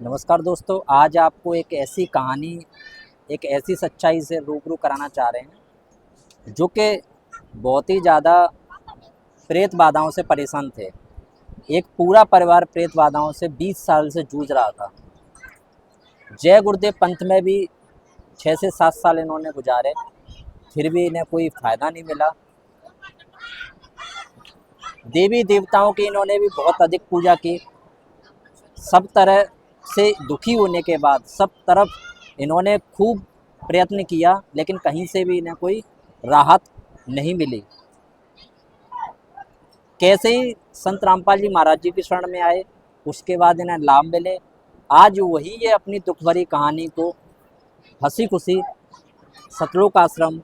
नमस्कार दोस्तों, आज आपको एक ऐसी कहानी, एक ऐसी सच्चाई से रूबरू कराना चाह रहे हैं जो कि बहुत ही ज़्यादा प्रेत बाधाओं से परेशान थे। एक पूरा परिवार प्रेत बाधाओं से 20 साल से जूझ रहा था। जय गुरुदेव पंथ में भी 6 से 7 साल इन्होंने गुजारे, फिर भी इन्हें कोई फ़ायदा नहीं मिला। देवी देवताओं की इन्होंने भी बहुत अधिक पूजा की। सब तरह से दुखी होने के बाद सब तरफ इन्होंने खूब प्रयत्न किया, लेकिन कहीं से भी इन्हें कोई राहत नहीं मिली। कैसे ही संत रामपाल जी महाराज जी की शरण में आए, उसके बाद इन्हें लाभ मिले। आज वही ये अपनी दुख भरी कहानी को हंसी खुशी सतलोक आश्रम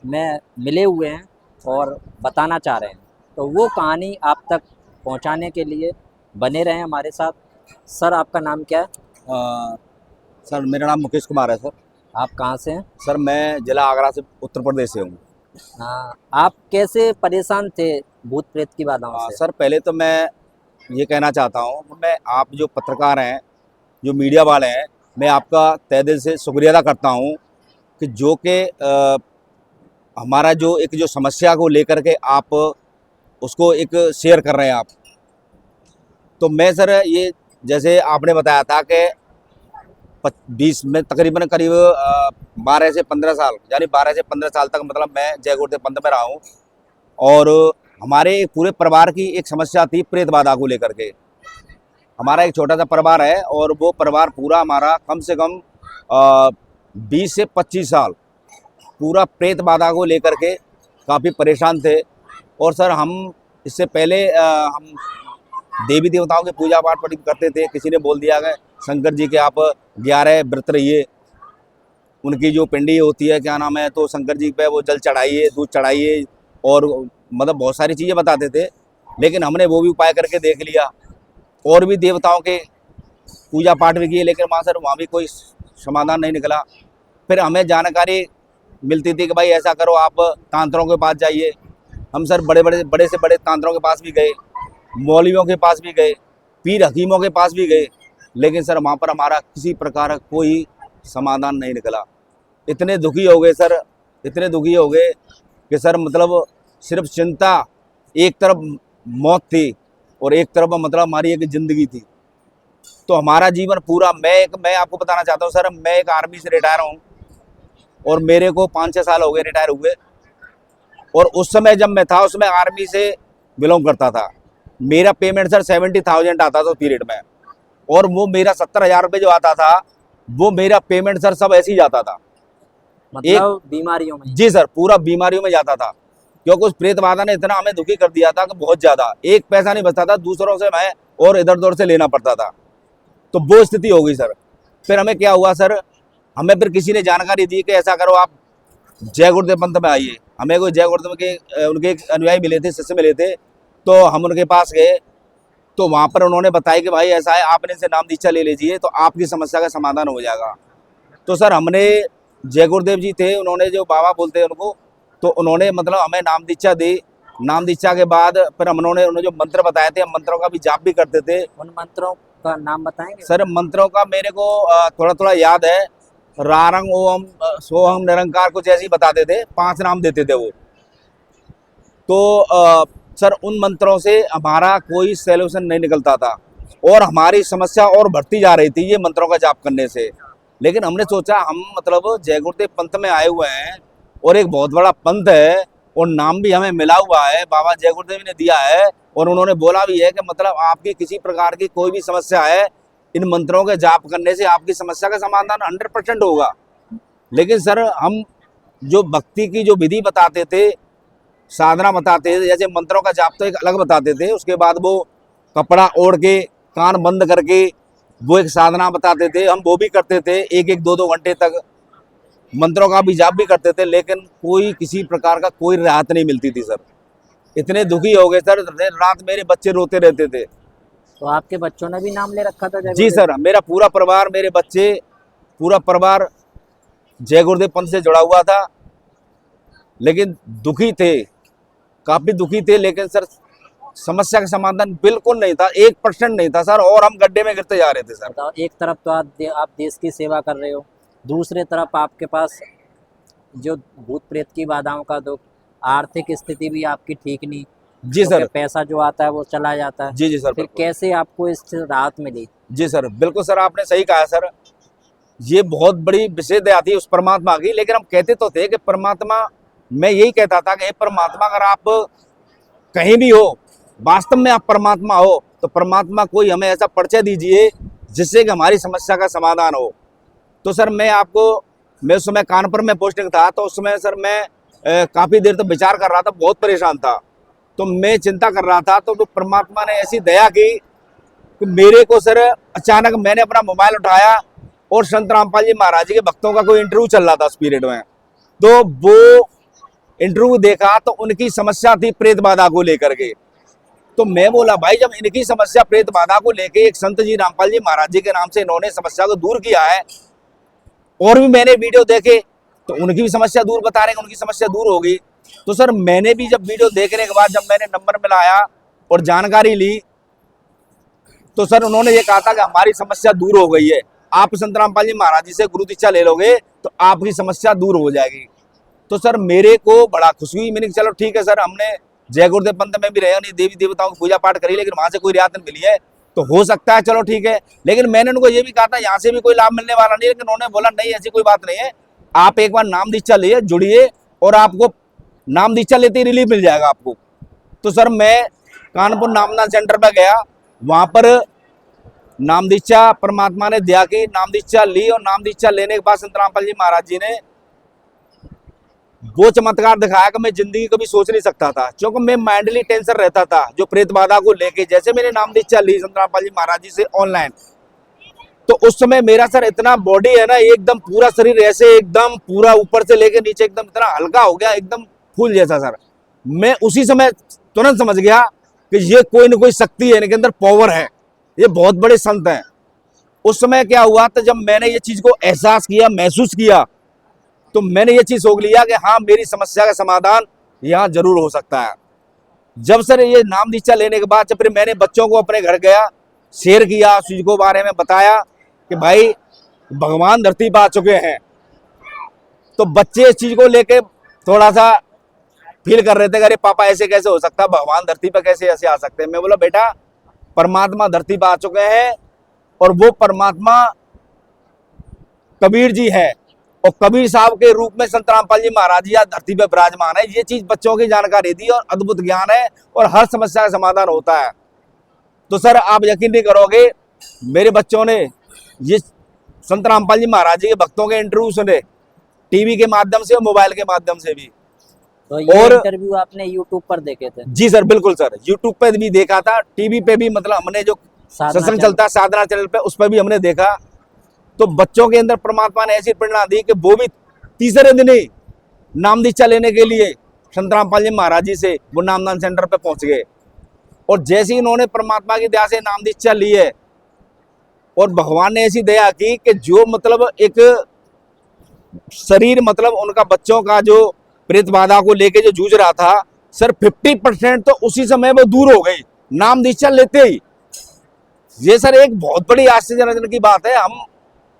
में मिले हुए हैं और बताना चाह रहे हैं। तो वो कहानी आप तक पहुंचाने के लिए बने रहें हमारे साथ। सर, आपका नाम क्या है? सर मेरा नाम मुकेश कुमार है। सर आप कहाँ से हैं? सर मैं जिला आगरा से उत्तर प्रदेश से हूँ। हाँ, आप कैसे परेशान थे भूत प्रेत की बाधाओं से? सर पहले तो मैं ये कहना चाहता हूँ, मैं आप जो पत्रकार हैं, जो मीडिया वाले हैं, मैं आपका तहे दिल से शुक्रिया अदा करता हूँ कि जो कि हमारा जो एक जो समस्या को लेकर के आप उसको एक शेयर कर रहे हैं आप। तो मैं सर ये जैसे आपने बताया था कि 20 में तकरीबन करीब 12 से 15 साल, यानी 12 से 15 साल तक मतलब मैं जय गुरुदेव पंथ में रहा हूँ। और हमारे पूरे परिवार की एक समस्या थी प्रेत बाधा को लेकर के। हमारा एक छोटा सा परिवार है और वो परिवार पूरा हमारा कम से कम 20 से 25 साल पूरा प्रेत बाधा को लेकर के काफ़ी परेशान थे। और सर हम इससे पहले हम देवी देवताओं की पूजा पाठ बड़ी करते थे। किसी ने बोल दिया कि शंकर जी के आप 11 व्रत रहिए, उनकी जो पिंडी होती है क्या नाम है, तो शंकर जी पे वो जल चढ़ाइए, दूध चढ़ाइए, और मतलब बहुत सारी चीज़ें बताते थे। लेकिन हमने वो भी उपाय करके देख लिया और भी देवताओं के पूजा पाठ भी किए, लेकिन वहाँ भी कोई समाधान नहीं निकला। फिर हमें जानकारी मिलती थी कि भाई ऐसा करो, आप तांत्रों के पास जाइए। हम सर बड़े से बड़े तांत्रों के पास भी गए, मौलवियों के पास भी गए, पीर हकीमों के पास भी गए, लेकिन सर वहाँ पर हमारा किसी प्रकार का कोई समाधान नहीं निकला। इतने दुखी हो गए सर, इतने दुखी हो गए कि सर मतलब सिर्फ चिंता, एक तरफ मौत थी और एक तरफ मतलब हमारी एक ज़िंदगी थी। तो हमारा जीवन पूरा मैं आपको बताना चाहता हूँ सर, मैं एक आर्मी से रिटायर हूँ और मेरे को 5-6 साल हो गए रिटायर हुए। और उस समय जब मैं था उसमें आर्मी से बिलोंग करता था। मेरा पेमेंट सर 70,000 आता था पीरियड में, और वो मेरा 70,000 रुपये जो आता था वो मेरा पेमेंट सर सब ऐसे ही जाता था। मतलब बीमारियों में? जी सर, पूरा बीमारियों में जाता था, क्योंकि उस प्रेत बाधा ने इतना हमें दुखी कर दिया था कि बहुत ज़्यादा, एक पैसा नहीं बचता था, दूसरों से मैं और इधर उधर से लेना पड़ता था। तो वो स्थिति हो गई सर। फिर हमें क्या हुआ सर, हमें फिर किसी ने जानकारी दी कि ऐसा करो, आप जय गुरुदेव पंथ में आइए। हमें कोई जय गुरुदेव के उनके एक अनुयायी मिले थे, शिष्य मिले थे, तो हम उनके पास गए। तो वहाँ पर उन्होंने बताया कि भाई ऐसा है, आपने इनसे नाम दीक्षा ले लीजिए तो आपकी समस्या का समाधान हो जाएगा। तो सर हमने, जय गुरुदेव जी थे, उन्होंने जो बाबा बोलते हैं उनको, तो उन्होंने मतलब हमें नाम दीक्षा दी। नाम दीक्षा के बाद फिर उन्होंने जो मंत्र बताए थे, हम मंत्रों का भी जाप भी करते थे। उन मंत्रों का नाम बताएंगे? सर मंत्रों का मेरे को थोड़ा थोड़ा याद है। रारंग ओम सोहम निरंकार कुछ ऐसे ही बताते थे, 5 नाम देते थे वो। तो सर उन मंत्रों से हमारा कोई सॉल्यूशन नहीं निकलता था और हमारी समस्या और बढ़ती जा रही थी ये मंत्रों का जाप करने से। लेकिन हमने सोचा हम मतलब जय गुरुदेव पंथ में आए हुए हैं और एक बहुत बड़ा पंथ है और नाम भी हमें मिला हुआ है, बाबा जय गुरुदेव ने दिया है, और उन्होंने बोला भी है कि मतलब आपकी किसी प्रकार की कोई भी समस्या है, इन मंत्रों के जाप करने से आपकी समस्या का समाधान 100% होगा। लेकिन सर हम जो भक्ति की जो विधि बताते थे, साधना बताते थे, जैसे मंत्रों का जाप तो एक अलग बताते थे, उसके बाद वो कपड़ा ओढ़ के कान बंद करके वो एक साधना बताते थे, हम वो भी करते थे, 1-1 2-2 घंटे तक मंत्रों का भी जाप भी करते थे, लेकिन कोई किसी प्रकार का कोई राहत नहीं मिलती थी सर। इतने दुखी हो गए सर, रात मेरे बच्चे रोते रहते थे। तो आपके बच्चों ने भी नाम ले रखा था जय जी गुरुदेव? सर, मेरा पूरा परिवार, मेरे बच्चे, पूरा परिवार जय गुरुदेव पंथ से जुड़ा हुआ था, लेकिन दुखी थे, काफ़ी दुखी थे। लेकिन सर समस्या का समाधान बिल्कुल नहीं था, 1% नहीं था सर, और हम गड्ढे में गिरते जा रहे थे सर। बताओ, एक तरफ तो आप देश की सेवा कर रहे हो, दूसरे तरफ आपके पास जो भूत प्रेत की बाधाओं का दुख, आर्थिक स्थिति भी आपकी ठीक नहीं, जी क्योंकि सर। पैसा जो आता है वो चला जाता है। जी जी सर फिर बिल्कुल। कैसे आपको इस राहत मिली? जी सर बिल्कुल सर, आपने सही कहा सर। ये बहुत बड़ी विशेष दया थी उस परमात्मा की, लेकिन हम कहते तो थे कि परमात्मा, मैं यही कहता था कि हे परमात्मा, अगर आप कहीं भी हो, वास्तव में आप परमात्मा हो, तो परमात्मा कोई हमें ऐसा परिचय दीजिए जिससे कि हमारी समस्या का समाधान हो। तो सर मैं उस समय कानपुर में पोस्टिंग था, तो उस समय सर मैं काफ़ी देर तक विचार कर रहा था, बहुत परेशान था। तो मैं चिंता कर रहा था, तो परमात्मा ने ऐसी दया की कि मेरे को सर अचानक मैंने अपना मोबाइल उठाया और संत रामपाल जी महाराज जी के भक्तों का कोई इंटरव्यू चल रहा था उस पीरियड में। तो वो इंटरव्यू देखा तो उनकी समस्या थी प्रेत बाधा को लेकर के। तो मैं बोला भाई, जब इनकी समस्या प्रेत बाधा को लेके एक संत जी रामपाल जी महाराज जी के नाम से इन्होंने समस्या को दूर किया है, और भी मैंने वीडियो देखे तो उनकी भी समस्या दूर बता रहे हैं, उनकी समस्या दूर हो गई। तो सर मैंने भी जब वीडियो देखने के बाद जब मैंने नंबर मिलाया और जानकारी ली, तो सर उन्होंने ये कहा था कि हमारी समस्या दूर हो गई है, आप संत रामपाल जी महाराज जी से गुरु दीक्षा ले लोगे तो आपकी समस्या दूर हो जाएगी। तो सर मेरे को बड़ा खुशी हुई। मैंने कहा चलो ठीक है सर, हमने जय गुरुदेव पंथ में भी रहे, नहीं देवी देवताओं की पूजा पाठ करी, लेकिन वहां से कोई रियायत नहीं मिली है, तो हो सकता है चलो ठीक है। लेकिन मैंने उनको ये भी कहा था यहाँ से भी कोई लाभ मिलने वाला नहीं, लेकिन उन्होंने बोला नहीं, ऐसी कोई बात नहीं है, आप एक बार नाम दीक्षा लिए, जुड़िए, और आपको नाम दीक्षा लेते ही रिलीफ मिल जाएगा आपको। तो सर मैं कानपुर नामदान सेंटर पर गया, वहां पर नाम दीक्षा परमात्मा ने दिया कि नाम दीक्षा ली, और नाम दीक्षा लेने के बाद संत रामपाल जी महाराज जी ने वो चमत्कार दिखाया कि मैं जिंदगी कभी सोच नहीं सकता था, क्योंकि मैं माइंडली टेंशन रहता था जो प्रेत बाधा को लेके। जैसे मैंने नाम दीक्षा ली संत रामपाल जी महाराज जी से ऑनलाइन, तो उस समय मेरा सर इतना बॉडी है ना, एकदम पूरा शरीर ऐसे एकदम पूरा ऊपर से लेके नीचे एकदम इतना हल्का हो गया, एकदम फूल जैसा सर। मैं उसी समय तुरंत समझ गया कि ये कोई ना कोई शक्ति है, इनके अंदर पावर है, ये बहुत बड़े संत हैं। उस समय क्या हुआ, तो जब मैंने ये चीज को एहसास किया, महसूस किया, तो मैंने ये चीज सोच लिया कि हाँ, मेरी समस्या का समाधान यहाँ जरूर हो सकता है। जब सर ये नाम दीक्षा लेने के बाद फिर मैंने बच्चों को अपने घर गया, शेयर किया, उस चीज को बारे में बताया कि भाई भगवान धरती पर आ चुके हैं। तो बच्चे इस चीज को लेके थोड़ा सा फील कर रहे थे, अरे पापा ऐसे कैसे हो सकता है, भगवान धरती पर कैसे ऐसे आ सकते हैं। मैं बोला बेटा, परमात्मा धरती पर आ चुके हैं, और वो परमात्मा कबीर जी है, और कबीर साहब के रूप में संत रामपाल जी महाराज जी आज धरती पे विराजमान है। ये चीज बच्चों की जानकारी दी, और अद्भुत ज्ञान है, और हर समस्या का समाधान होता है। तो सर आप यकीन नहीं करोगे, मेरे बच्चों ने ये संत रामपाल जी महाराज जी के भक्तों के इंटरव्यू सुने, टीवी के माध्यम से और मोबाइल के माध्यम से भी। तो ये इंटरव्यू आपने यूट्यूब पर देखे थे? जी सर बिल्कुल सर, यूट्यूब पे भी देखा था, टीवी पे भी, मतलब हमने जो सत्संग चलता है साधना चैनल पे, उस पर भी हमने देखा। तो बच्चों के अंदर परमात्मा ने ऐसी प्रेरणा दी कि वो भी तीसरे दिन ही नाम दीक्षा लेने के लिए संत रामपाल जी महाराज जी से वो नामदान सेंटर पे पहुंच गए। और जैसे ही इन्होंने परमात्मा की दया से नाम दीक्षा ली है, और भगवान ने ऐसी दया की कि जो मतलब एक शरीर, मतलब उनका बच्चों का जो प्रेत बाधा को लेके जो जूझ रहा था सर, 50% तो उसी समय वो दूर हो गई नाम दीक्षा लेते ही। ये सर एक बहुत बड़ी आश्चर्यजनक की बात है। हम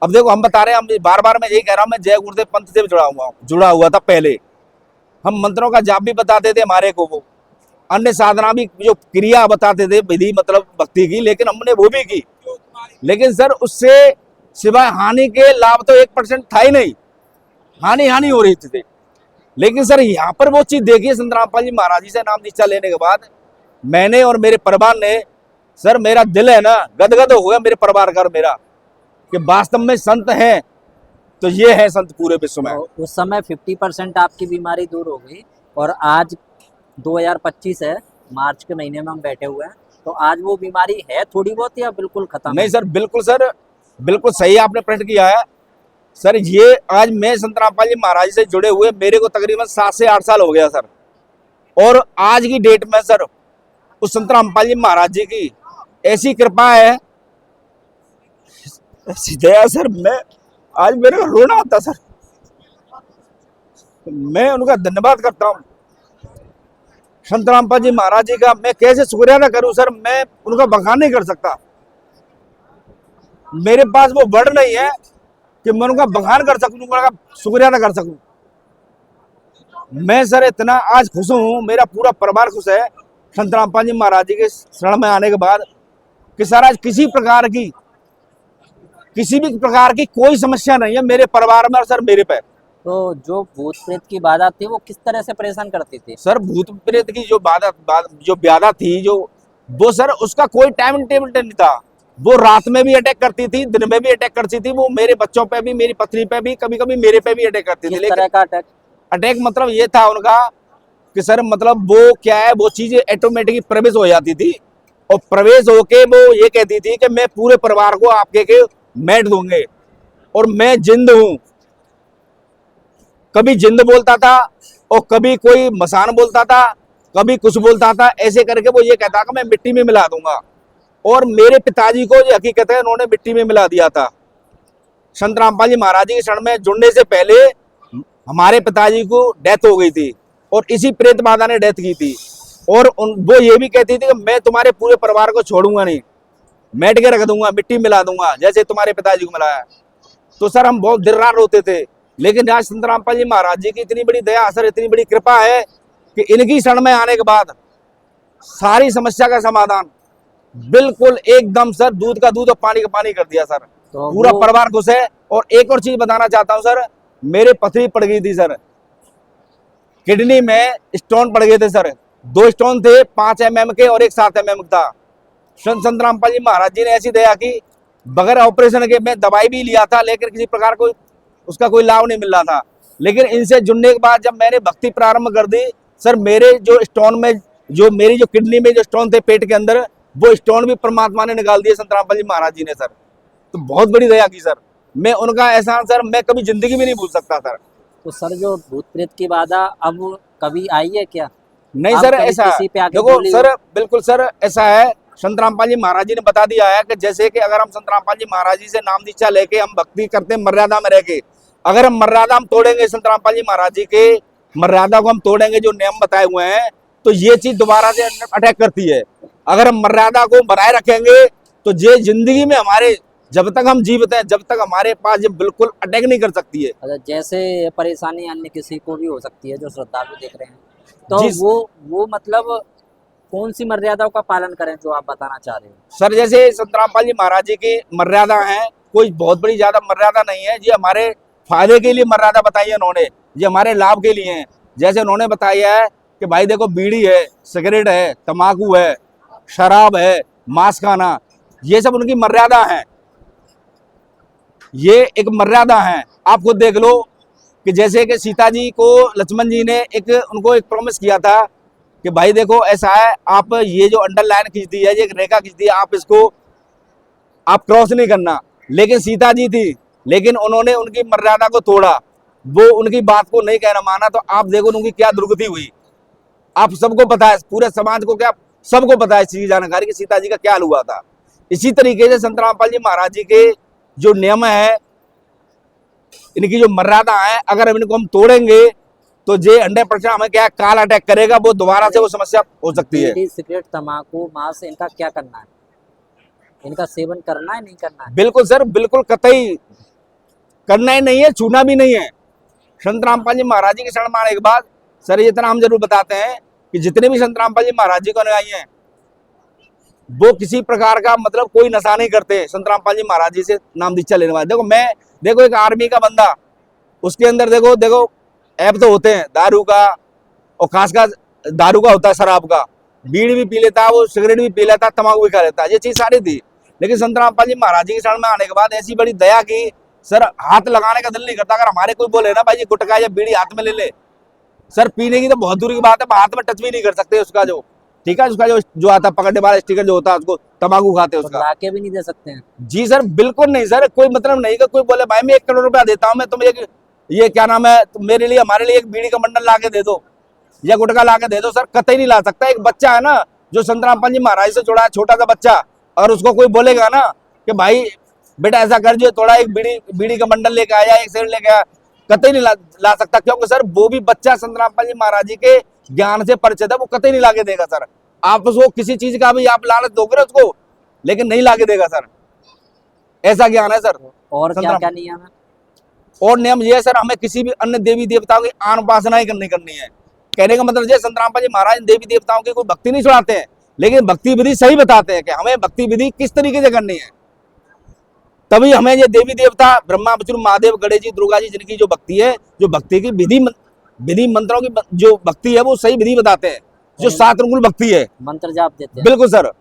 अब देखो, हम बता रहे हैं, हम बार बार मैं यही कह रहा हूँ, मैं जय गुरुदेव पंथ से जुड़ा हुआ था पहले। हम मंत्रों का जाप भी बताते थे हमारे को, वो अन्य साधना भी, जो क्रिया बताते थे विधि, मतलब भक्ति की, लेकिन हमने वो भी की। लेकिन सर उससे सिवाय हानि के लाभ तो 1% था ही नहीं, हानि हो रही थी। लेकिन सर यहाँ पर वो चीज देखिए, संत रामपाल जी महाराज जी से नाम दीक्षा लेने के बाद मैंने और मेरे परिवार ने, सर मेरा दिल है ना गदगद हो गया, मेरे परिवार का, मेरा, कि वास्तव में संत हैं तो ये है संत पूरे विश्व में। तो उस समय 50% आपकी बीमारी दूर हो गई, और आज 2025 है, मार्च के महीने में हम बैठे हुए हैं, तो आज वो बीमारी है थोड़ी बहुत या बिल्कुल खत्म? नहीं सर, बिल्कुल सही आपने प्रश्न किया है सर। ये आज मैं संत रामपाल जी महाराज से जुड़े हुए मेरे को तकरीबन 7 से 8 साल हो गया सर, और आज की डेट में सर उस संत रामपाल जी महाराज जी की ऐसी कृपा है, ऐसी दया सर, मैं आज मेरे को रोना आता सर। मैं उनका धन्यवाद करता हूँ। संत रामपाल जी महाराज जी का मैं कैसे शुक्रिया अदा करूं सर। मैं उनका बखान नहीं कर सकता, मेरे पास वो वर्ड नहीं है कि मैं उनका बखान कर सकूं, उनका शुक्रिया अदा कर सकूं। मैं सर इतना आज खुश हूं, मेरा पूरा परिवार खुश है संत रामपाल जी महाराज जी के शरण में आने के बाद, कि सर आज किसी भी प्रकार की कोई समस्या नहीं है मेरे परिवार में और सर मेरे पे। तो जो भूत प्रेत की बाधा थी वो किस तरह से परेशान करती थी? सर भूत प्रेत की जो जो व्याधा थी, जो वो सर उसका कोई टाइम टेबल नहीं था। वो रात में भी अटैक करती थी, दिन में भी अटैक करती थी। वो मेरे बच्चों पे भी, मेरी पत्नी पे भी, कभी कभी मेरे पे भी अटैक करती थी। किस तरह का अटैक? अटैक मतलब ये था उनका कि सर मतलब वो क्या है, वो चीज ऑटोमेटिक प्रवेश हो जाती थी और प्रवेश होके वो ये कहती थी कि मैं पूरे परिवार को आपके के मैट दूंगे और मैं जिंद हूं। कभी जिंद बोलता था और कभी कोई मसान बोलता था, कभी कुछ बोलता था। ऐसे करके वो ये कहता कि मैं मिट्टी में मिला दूंगा। और मेरे पिताजी को ये हकीकत है उन्होंने मिट्टी में मिला दिया था। संत रामपाल जी महाराज जी के शरण में जुड़ने से पहले हमारे पिताजी को डेथ हो गई थी और इसी प्रेत बाधा ने डेथ की थी। और वो ये भी कहती थी कि मैं तुम्हारे पूरे परिवार को छोड़ूंगा नहीं, मैट के रख दूंगा, मिट्टी मिला दूंगा जैसे तुम्हारे पिताजी को मिलाया। तो सर हम बहुत देर रात रोते थे, लेकिन आज संत रामपाल जी महाराज जी की इतनी बड़ी दया, सर इतनी बड़ी कृपा है कि इनकी शरण में आने के बाद सारी समस्या का समाधान बिल्कुल एकदम सर दूध का दूध और पानी का पानी कर दिया सर। तो पूरा परिवार खुश है। और एक और चीज बताना चाहता हूं सर, मेरे पथरी पड़ गई थी सर, किडनी में स्टोन पड़ गए थे सर। 2 स्टोन थे, 5 mm के और एक 7 mm का। संत रामपाल जी महाराज जी ने ऐसी दया की, बगैर ऑपरेशन के मैं दवाई भी लिया था लेकिन किसी प्रकार कोई उसका कोई लाभ नहीं मिल रहा था। लेकिन इनसे जुड़ने के बाद जब मैंने भक्ति प्रारंभ कर दी सर, मेरे जो स्टोन में जो मेरी जो किडनी में जो स्टोन थे पेट के अंदर, वो स्टोन भी परमात्मा ने निकाल दिए संत रामपाल जी महाराज जी ने सर। तो बहुत बड़ी दया की सर। मैं उनका एहसान सर मैं कभी जिंदगी में नहीं भूल सकता सर। तो सर जो भूत प्रेत की बाधा अब कभी आई है क्या? नहीं आप सर कभी ऐसा किसी पे आके देखो बोली सर, बिल्कुल सर ऐसा है। संत रामपाल जी महाराज जी ने बता दिया है कि जैसे कि अगर हम संत रामपाल जी महाराज जी से नाम दीक्षा लेके हम भक्ति करते हैं मर्यादा में रह के, अगर हम मर्यादा हम तोड़ेंगे, संत रामपाल जी महाराज जी के मर्यादा को हम तोड़ेंगे, जो नियम बताए हुए हैं, तो ये चीज दोबारा से अटैक करती है। अगर हम मर्यादा को बनाए रखेंगे तो ये जिंदगी में हमारे जब तक हम जीवित हैं, जब तक हमारे पास ये बिल्कुल अटैक नहीं कर सकती है। अच्छा, जैसे ये परेशानी अन्य किसी को भी हो सकती है जो श्रद्धालु देख रहे हैं, तो जी वो मतलब कौन सी मर्यादाओं का पालन करें जो आप बताना चाह रहे हो? सर जैसे संत रामपाल जी महाराज जी की मर्यादा है, कोई बहुत बड़ी ज्यादा मर्यादा नहीं है। ये हमारे फायदे के लिए मर्यादा बताई है उन्होंने, ये हमारे लाभ के लिए है। जैसे उन्होंने बताया है कि भाई देखो बीड़ी है, सिगरेट है, तम्बाकू है, शराब है, मांस खाना, ये सब उनकी मर्यादा है। ये एक मर्यादा है। आप खुद देख लो कि जैसे कि सीता जी को लक्ष्मण जी ने उनको एक प्रॉमिस किया था कि भाई देखो ऐसा है, आप ये जो अंडरलाइन खींच दी है, ये एक रेखा खींच दी है, आप इसको आप क्रॉस नहीं करना। लेकिन सीता जी थी, लेकिन उन्होंने उनकी मर्यादा को तोड़ा, वो उनकी बात को नहीं कहना माना। तो आप देखो उनकी क्या दुर्गति हुई। आप सबको पता है, पूरे समाज को क्या सबको पता है इस चीज जानकारी कि सीता जी का क्या हाल हुआ था। इसी तरीके से संत रामपाल जी महाराज जी के जो नियम है, इनकी जो मर्यादा है, अगर इनको हम तोड़ेंगे तो ये 100% हमें क्या काल अटैक करेगा, वो दोबारा से वो समस्या हो सकती है। बीड़ी, सिगरेट, तम्बाकू, मांस, इनका क्या करना है? इनका सेवन करना है नहीं करना है? बिल्कुल सर, बिल्कुल कतई करना ही नहीं है, छूना भी नहीं है। संत रामपाल जी महाराज जी के शरण में आने के बाद सर ये इतना हम जरूर बताते हैं कि जितने भी संत रामपाल जी महाराज जी को अनुयायी हैं, वो किसी प्रकार का मतलब कोई नशा नहीं करते। संत रामपाल जी महाराज जी से नाम दीक्षा लेने वाले, देखो एक आर्मी का बंदा, उसके अंदर देखो ऐप तो होते हैं दारू का, और खासकर दारू का होता है, शराब का, बीड़ी भी पी लेता है, वो सिगरेट भी पी लेता है, तम्बाकू भी खा लेता है, ये चीज सारी थी। लेकिन संत रामपाल जी महाराज जी के शरण में आने के बाद ऐसी बड़ी दया की सर, हाथ लगाने का दिल नहीं करता। अगर हमारे कोई बोले ना भाई ये गुटखा या बीड़ी हाथ में ले ले, सर पीने की तो बहुत दूर की बात है, हाथ में टच भी नहीं कर सकते उसका जो, ठीक है, उसका जो आता है पकड़ने वाला स्टिकर जो होता है, उसको तम्बाकू खाते हैं तो उसका। लाके भी नहीं दे सकते हैं? जी सर, बिल्कुल नहीं सर, कोई मतलब नहीं कि कोई बोले भाई मैं 1 करोड़ रुपया देता हूँ, मैं तुम्हें ये क्या नाम है, तुम मेरे लिए हमारे लिए एक बीड़ी का बंडल ला के दे दो या गुटखा ला के दे दो, सर कतई नहीं ला सकता। एक बच्चा है ना जो संत रामपाल जी महाराज से जुड़ा है, छोटा सा बच्चा, और उसको कोई बोलेगा ना कि भाई बेटा ऐसा कर, जो थोड़ा एक बीड़ी का बंडल लेके आया, एक सिगरेट लेके आया, कतई नहीं ला सकता। क्योंकि सर वो भी बच्चा संत रामपाल जी महाराज जी के ज्ञान से परिचित है वो कतई नहीं लाके देगा सर। आप उसको किसी चीज का भी आप लालच दोगे ना उसको, लेकिन नहीं लाके देगा सर, ऐसा ज्ञान है सर। और क्या क्या नियम है? और नियम ये है सर, हमें किसी भी अन्य देवी देवताओं की आन उपासना ही करनी है। कहने का मतलब ये संत रामपाल जी महाराज देवी देवताओं की कोई भक्ति नहीं छुड़ाते हैं, लेकिन भक्ति विधि सही बताते हैं कि हमें भक्ति विधि किस तरीके से करनी है। तभी हमें ये देवी देवता ब्रह्मा विष्णु महादेव गणेश जी दुर्गा जी जिनकी जो भक्ति है, जो भक्ति की विधि मंत्रों की जो भक्ति है वो सही विधि बताते हैं, जो 7 अनुकूल भक्ति है। मंत्र जाप देते हैं? बिल्कुल सर।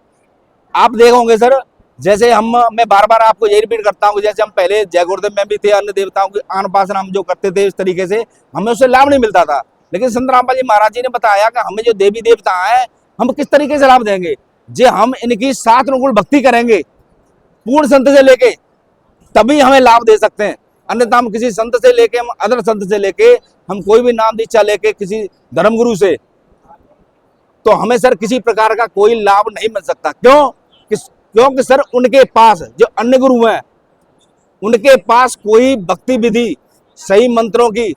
आप देखोगे सर, जैसे मैं बार बार आपको यही रिपीट करता हूँ, जैसे हम पहले जय गुरुदेव में भी थे, अन्य देवताओं की आन उपासना हम जो करते थे इस तरीके से हमें उससे लाभ नहीं मिलता था। लेकिन संत रामपाल जी महाराज जी ने बताया कि हमें जो देवी देवता है हम किस तरीके से लाभ देंगे, जे हम इनकी 7 अनुकूल भक्ति करेंगे पूर्ण संत से लेके, तभी हमें लाभ दे सकते हैं। अन्यथा हम किसी संत से लेके, हम अदर संत से लेके, हम कोई भी नाम दीक्षा लेके किसी धर्मगुरु से, तो हमें सर किसी प्रकार का कोई लाभ नहीं मिल सकता। क्योंकि सर उनके पास जो अन्य गुरु हैं उनके पास कोई भक्ति विधि सही मंत्रों की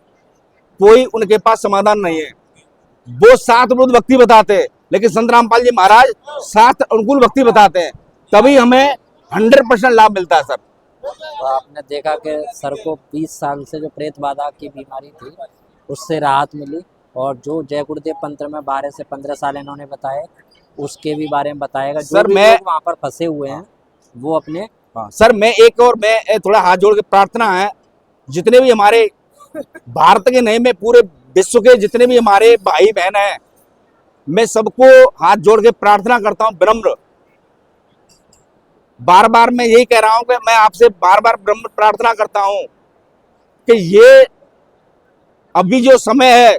कोई उनके पास समाधान नहीं है। वो 7 अनुकूल भक्ति बताते हैं, लेकिन संत रामपाल जी महाराज 7 अनुकूल भक्ति बताते हैं, तभी हमें 100% लाभ मिलता है सर। तो आपने देखा कि सर को 20 साल से जो प्रेत बाधा की बीमारी थी उससे राहत मिली, और जो जय गुरुदेव मंत्र में 12 से 15 साल इन्होंने बताए उसके भी बारे में बताएगा। जो सर भी मैं लोग वहाँ पर फंसे हुए हैं वो अपने सर मैं एक और मैं थोड़ा हाथ जोड़ के प्रार्थना है, जितने भी हमारे भारत के नहीं, मैं पूरे विश्व के जितने भी हमारे भाई बहन हैं, मैं सबको हाथ जोड़ के प्रार्थना करता हूँ विनम्र। बार बार मैं यही कह रहा हूं कि मैं आपसे बार बार विनम्र प्रार्थना करता हूं कि ये अभी जो समय है,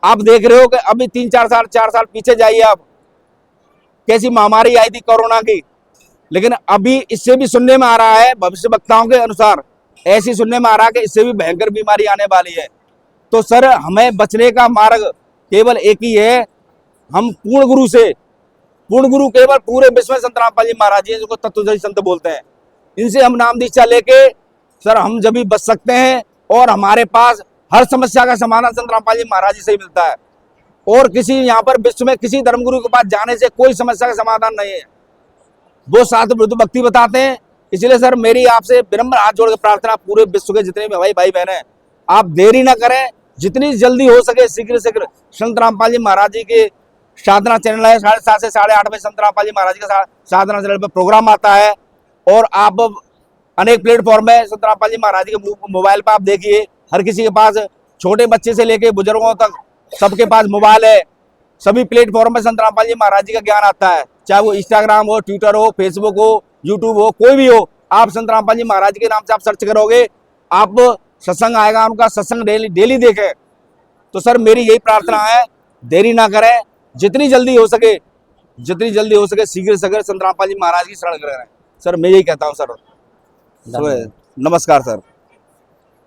आप देख रहे हो कि अभी 4 साल पीछे जाइए आप, कैसी महामारी आई थी कोरोना की, लेकिन अभी इससे भी सुनने में आ रहा है, भविष्य वक्ताओं के अनुसार ऐसी सुनने में आ रहा है कि इससे भी भयंकर बीमारी आने वाली है। तो सर हमें बचने का मार्ग केवल एक ही है, हम पूर्ण गुरु केवल पूरे विश्व में संत रामपाल जी महाराज जी जिनको तत्वदर्शी संत बोलते हैं, इनसे हम नाम दीक्षा लेके सर हम जब भी बच सकते हैं, और हमारे पास हर समस्या का समाधान संत रामपाल जी महाराज जी से ही मिलता है। और किसी यहाँ पर विश्व में किसी धर्मगुरु के पास जाने से कोई समस्या का समाधान नहीं है, वो 7 अनुकूल भक्ति बताते हैं। इसलिए सर मेरी आपसे विनम्र हाथ जोड़ के प्रार्थना, पूरे विश्व के जितने भी भाई बहन हैं, आप देरी ना करें, जितनी जल्दी हो सके शीघ्र संत रामपाल जी महाराज जी के साधना चैनल है, 7:30 से 8:30 बजे संत रामपाल जी महाराज का साधना चैनल पर प्रोग्राम आता है, और आप अनेक प्लेटफॉर्म है संत रामपाल जी महाराज के मोबाइल पर आप देखिए, हर किसी के पास, छोटे बच्चे से लेके बुजुर्गों तक सबके पास मोबाइल है। सभी प्लेटफॉर्म पर संत रामपाल जी महाराज जी का ज्ञान आता है, चाहे वो इंस्टाग्राम हो, ट्विटर हो, फेसबुक हो, यूट्यूब हो, कोई भी हो, आप संत रामपाल जी महाराज के नाम से आप सर्च करोगे, आप सत्संग आएगा, उनका सत्संग डेली देखें। तो सर मेरी यही प्रार्थना है, देरी ना करें, जितनी जल्दी हो सके शीघ्र संत रामपाल जी महाराज की शरण ग्रहण करें। सर मैं यही कहता हूँ सर। नमस्कार सर।